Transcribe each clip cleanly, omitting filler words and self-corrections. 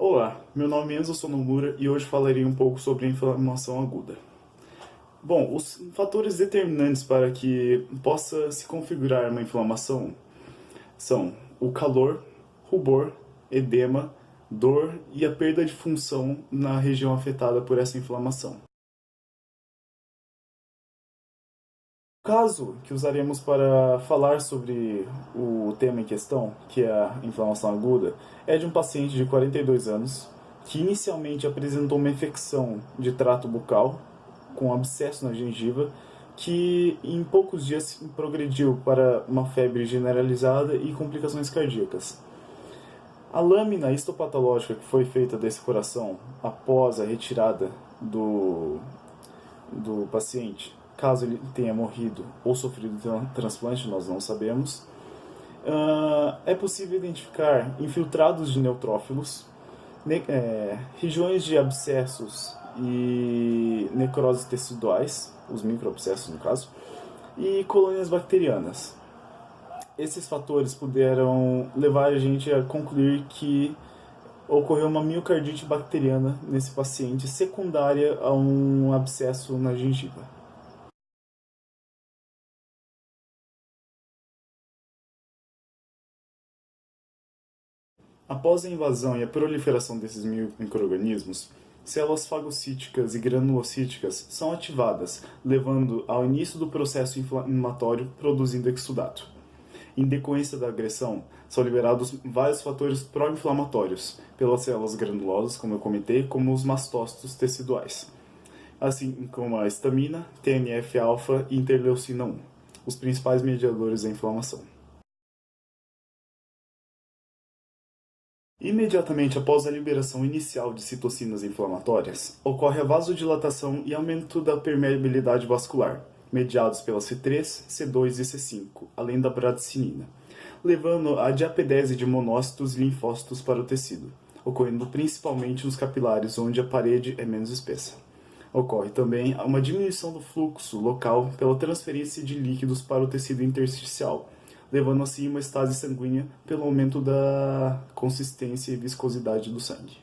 Olá, meu nome é Enzo Sonomura e hoje falarei um pouco sobre a inflamação aguda. Bom, os fatores determinantes para que possa se configurar uma inflamação são o calor, rubor, edema, dor e a perda de função na região afetada por essa inflamação. O caso que usaremos para falar sobre o tema em questão, que é a inflamação aguda, é de um paciente de 42 anos que inicialmente apresentou uma infecção de trato bucal com abscesso na gengiva, que em poucos dias progrediu para uma febre generalizada e complicações cardíacas. A lâmina histopatológica que foi feita desse coração após a retirada do paciente, caso ele tenha morrido ou sofrido transplante, nós não sabemos, é possível identificar infiltrados de neutrófilos, regiões de abscessos e necroses teciduais, os microabscessos no caso, e colônias bacterianas. Esses fatores puderam levar a gente a concluir que ocorreu uma miocardite bacteriana nesse paciente, secundária a um abscesso na gengiva. Após a invasão e a proliferação desses micro-organismos, células fagocíticas e granulocíticas são ativadas, levando ao início do processo inflamatório, produzindo exudato. Em decorrência da agressão, são liberados vários fatores pró-inflamatórios pelas células granulosas, como eu comentei, como os mastócitos teciduais, assim como a histamina, TNF-alfa e interleucina 1, os principais mediadores da inflamação. Imediatamente após a liberação inicial de citocinas inflamatórias, ocorre a vasodilatação e aumento da permeabilidade vascular, mediados pela C3, C2 e C5, além da bradicinina, levando à diapedese de monócitos e linfócitos para o tecido, ocorrendo principalmente nos capilares onde a parede é menos espessa. Ocorre também uma diminuição do fluxo local pela transferência de líquidos para o tecido intersticial, levando assim uma estase sanguínea pelo aumento da consistência e viscosidade do sangue.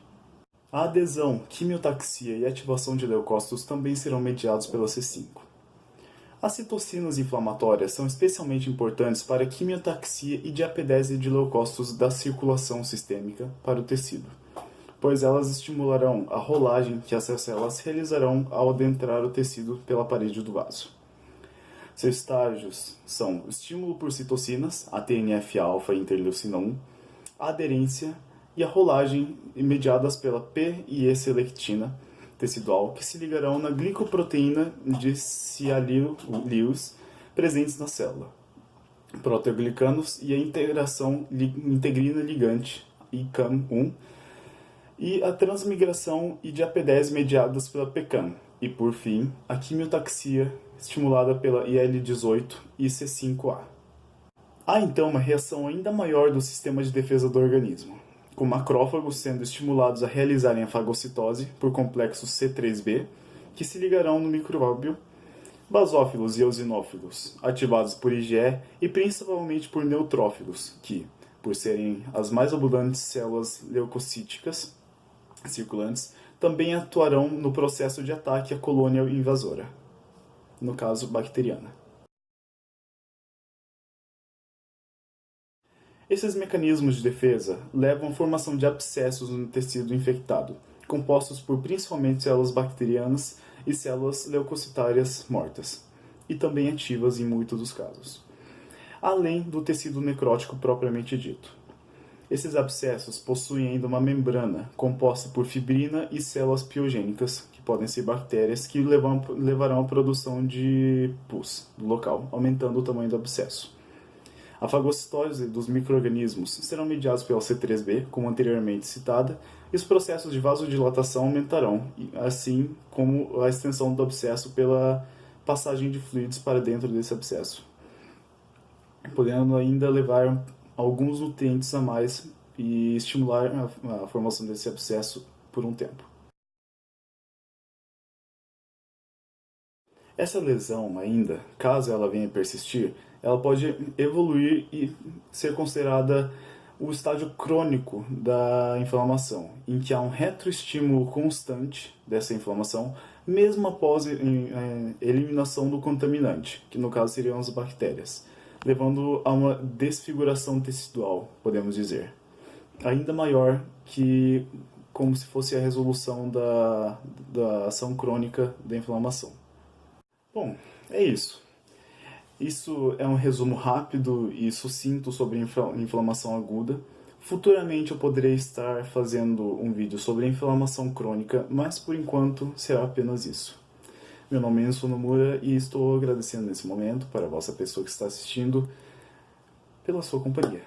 A adesão, quimiotaxia e ativação de leucócitos também serão mediados pela C5. As citocinas inflamatórias são especialmente importantes para a quimiotaxia e diapedese de leucócitos da circulação sistêmica para o tecido, pois elas estimularão a rolagem que essas células realizarão ao adentrar o tecido pela parede do vaso. Seus estágios são o estímulo por citocinas, a TNF-alfa e interleucina 1, a aderência e a rolagem mediadas pela P e E-selectina tecidual, que se ligarão na glicoproteína de Cialyl-Lewis presentes na célula, proteoglicanos e a integração integrina-ligante, ICAM1, e a transmigração e diapedese mediadas pela PCAM, e por fim, a quimiotaxia estimulada pela IL-18 e C5A. Há então uma reação ainda maior do sistema de defesa do organismo, com macrófagos sendo estimulados a realizarem a fagocitose por complexos C3b, que se ligarão no micróbio, basófilos e eosinófilos, ativados por IgE e principalmente por neutrófilos, que, por serem as mais abundantes células leucocíticas circulantes, também atuarão no processo de ataque à colônia invasora, no caso bacteriana. Esses mecanismos de defesa levam à formação de abscessos no tecido infectado, compostos por principalmente células bacterianas e células leucocitárias mortas, e também ativas em muitos dos casos, além do tecido necrótico propriamente dito. Esses abscessos possuem ainda uma membrana composta por fibrina e células piogênicas, que podem ser bactérias, que levarão à produção de pus no local, aumentando o tamanho do abscesso. A fagocitose dos micro-organismos serão mediados pela C3b, como anteriormente citada, e os processos de vasodilatação aumentarão, assim como a extensão do abscesso pela passagem de fluidos para dentro desse abscesso, podendo ainda levar alguns nutrientes a mais e estimular a formação desse abscesso por um tempo. Essa lesão ainda, caso ela venha a persistir, ela pode evoluir e ser considerada o estágio crônico da inflamação, em que há um retroestímulo constante dessa inflamação, mesmo após a eliminação do contaminante, que no caso seriam as bactérias, levando a uma desfiguração tecidual, podemos dizer, ainda maior que como se fosse a resolução da ação crônica da inflamação. Bom, é isso. Isso é um resumo rápido e sucinto sobre inflamação aguda. Futuramente eu poderei estar fazendo um vídeo sobre inflamação crônica, mas por enquanto será apenas isso. Meu nome é Enzo Nomura e estou agradecendo nesse momento para a vossa pessoa que está assistindo pela sua companhia.